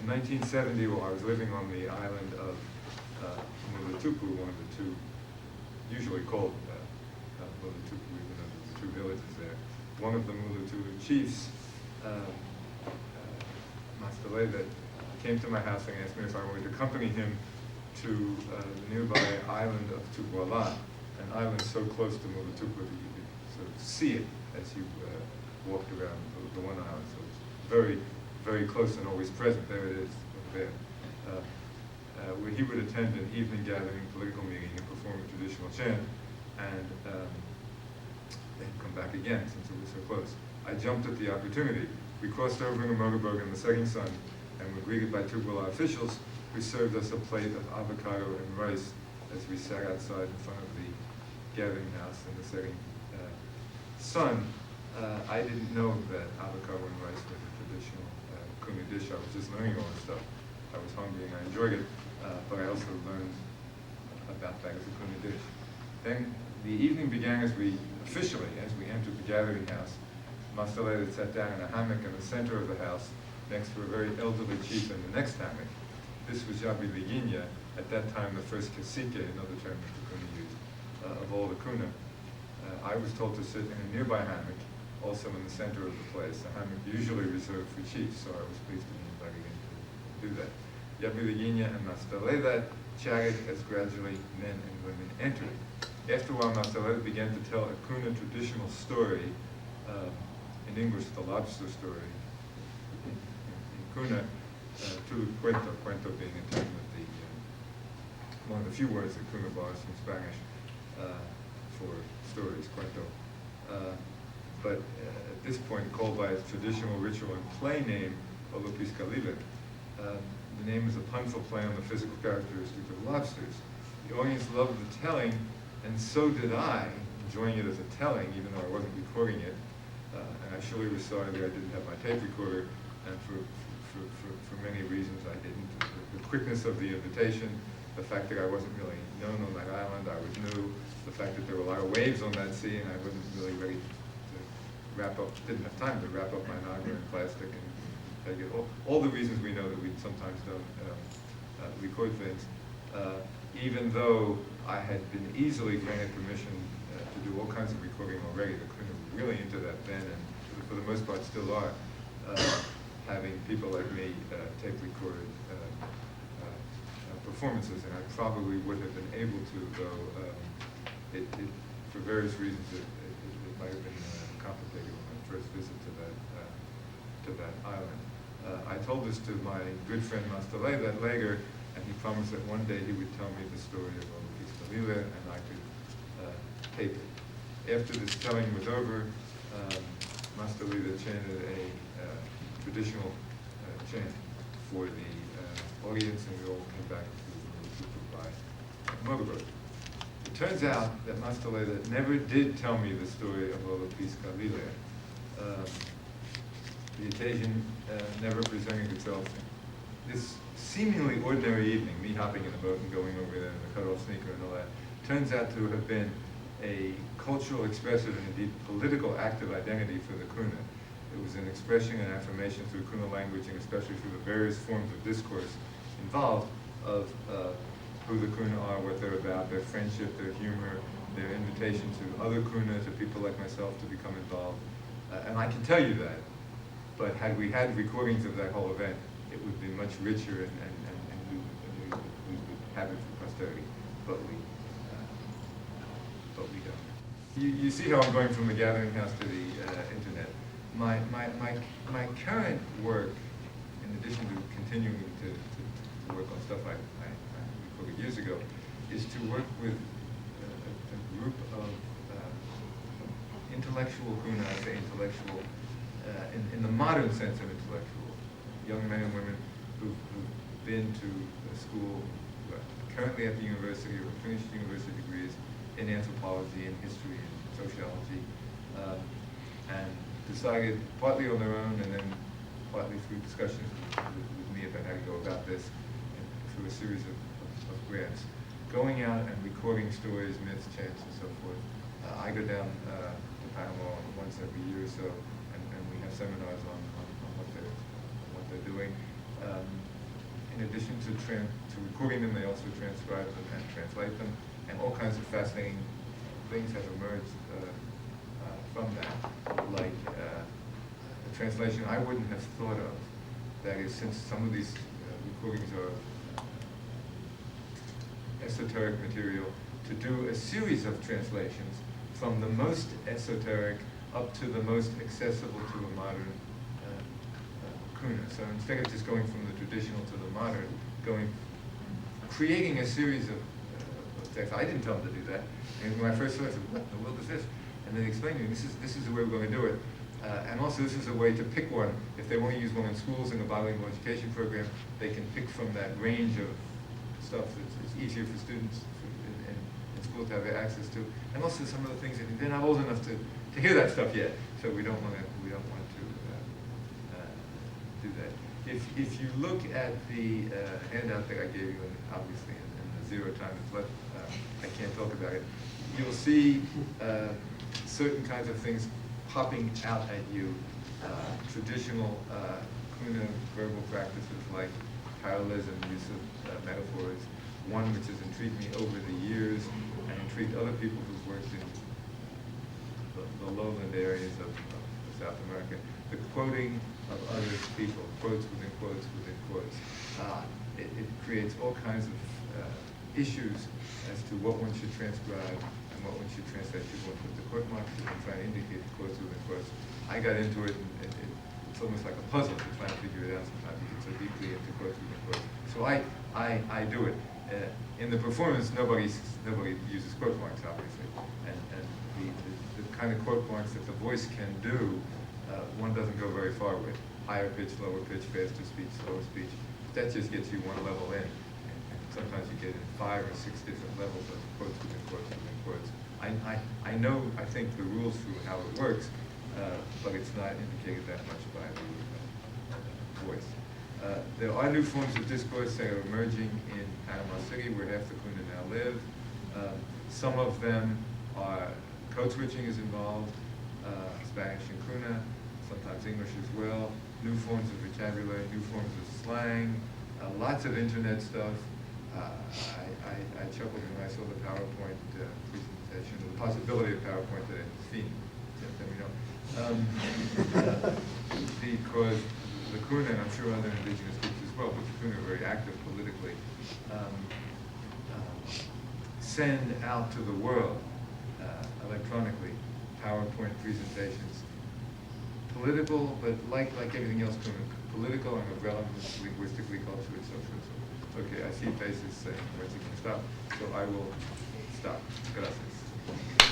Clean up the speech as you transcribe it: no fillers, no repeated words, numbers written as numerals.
1970, while I was living on the island of Mulatupu, one of the two, usually called Mulatupu, even though there's two villages there, one of the Mulatupu chiefs, Mastale, that came to my house and asked me if I would accompany him to the nearby island of Tupuala, an island so close to Mulatupu that you could sort of see it as you walked around the one island. So it's very, very close and always present. There it is, over there. Where he would attend an evening gathering, political meeting, and perform a traditional chant, and then come back again since it was so close. I jumped at the opportunity. We crossed over in a motorboat in the setting sun and were greeted by Tupuala officials who served us a plate of avocado and rice as we sat outside in front of the gathering house in the setting sun. I didn't know that avocado and rice was a traditional Kuna dish. I was just learning all this stuff. I was hungry and I enjoyed it, but I also learned about that as a Kuna dish. Then the evening began as we entered the gathering house. Mastale sat down in a hammock in the center of the house next to a very elderly chief in the next hammock. This was Yabi Liginya, at that time the first cacique, another term that the Kuna used, of all the Kuna. I was told to sit in a nearby hammock, also in the center of the place, a hammock usually reserved for chiefs, so I was pleased to be invited in to do that. Yabi Liginya and Mastale chatted as gradually men and women entered. After a while, Mastale began to tell a Kuna traditional story, in English, the lobster story. In Kuna, tu cuento being a term that one of the few words that Kuna borrows from Spanish for stories, cuento. But at this point, called by its traditional ritual and play name, Olupis Kalile. The name is a punful play on the physical characteristics of lobsters. The audience loved the telling, and so did I, enjoying it as a telling, even though I wasn't recording it. And I surely was sorry that I didn't have my tape recorder, and for many reasons I didn't. The quickness of the invitation, the fact that I wasn't really known on that island, I was new, the fact that there were a lot of waves on that sea, and I wasn't really ready to wrap up, didn't have time to wrap up my naga in plastic and take it. All the reasons we know that we sometimes don't record things. Even though I had been easily granted permission to do all kinds of recording already, the Kuna were really into that then, and for the most part still are, having people like me tape recorded performances, and I probably would have been able to, though for various reasons it might have been complicated on my first visit to that island. I told this to my good friend Mastale that later, and he promised that one day he would tell me the story of Olupis Kalile and I could tape it. After this telling was over, Mastale chanted a traditional chant for the audience, and we all came back to by motorboat. It turns out that Mastale never did tell me the story of Olupis Kalile. The occasion never presented itself. This seemingly ordinary evening, me hopping in the boat and going over there in the cut-off sneaker and all that, turns out to have been a cultural, expressive, and indeed political act of identity for the Kuna. It was an expression and affirmation through Kuna language, and especially through the various forms of discourse involved, of who the Kuna are, what they're about, their friendship, their humor, their invitation to other Kuna, to people like myself, to become involved. And I can tell you that, but had we had recordings of that whole event, it would be much richer, and we would have it for posterity, but we don't. You see how I'm going from the gathering house to the internet. My current work, in addition to continuing to work on stuff I recorded years ago, is to work with a group of intellectual Kuna, I say intellectual, in the modern sense of intellectual, young men and women who've been to school, currently at the university or finished university degrees in anthropology and history and sociology, and decided partly on their own and then partly through discussions with me about how to go about this, and through a series of grants, going out and recording stories, myths, chants, and so forth. I go down to Panama once every year or so, and we have seminars on what they're doing. in addition to recording them, they also transcribe them and translate them, and all kinds of fascinating things have emerged from that, like a translation I wouldn't have thought of. That is, since some of these recordings are esoteric material, to do a series of translations from the most esoteric up to the most accessible to a modern kuna. So instead of just going from the traditional to the modern, creating a series of texts. I didn't tell them to do that. And when I first saw it, I said, what in the world is this? And then they explained to me, this is the way we're going to do it. And also this is a way to pick one. If they want to use one in schools in a bilingual education program, they can pick from that range of stuff that's easier for students in school to have access to. And also some of the things that they're not old enough to hear that stuff yet. So we don't want to do that. If you look at the handout that I gave you, and obviously in the 0 time is left, I can't talk about it. You'll see certain kinds of things popping out at you. Traditional kuna verbal practices like parallelism, use of metaphors. One which has intrigued me over the years and intrigued other people who've worked in the lowland areas of South America. The quoting of other people, quotes within quotes within quotes. It creates all kinds of issues as to what one should transcribe and what one should translate. People put the quote marks and try to indicate the quotes within quotes. I got into it, and it's almost like a puzzle to try to figure it out sometimes. You get so deeply into quotes within quotes. So I do it. In the performance, nobody uses quote marks, obviously, and the kind of quote marks that the voice can do, one doesn't go very far with. Higher pitch, lower pitch, faster speech, slower speech. That just gets you one level in. And sometimes you get in 5 or 6 different levels of quotes within quotes within quotes. I know, I think the rules through how it works, but it's not indicated that much by the voice. There are new forms of discourse that are emerging in Panama City, where half the kuna now live. Some of them are, code switching is involved, Spanish and kuna, sometimes English as well, new forms of vocabulary, new forms of slang, lots of internet stuff. I chuckled when I saw the PowerPoint presentation, the possibility of PowerPoint that I'd seen. Let me know. Because the kuna, and I'm sure other indigenous groups as well, but the kuna are very active politically, send out to the world electronically PowerPoint presentations. Political, but like everything else, political and of relevance linguistically, culturally, socially. Okay, I see faces saying, where's it going to stop? So I will stop. Gracias.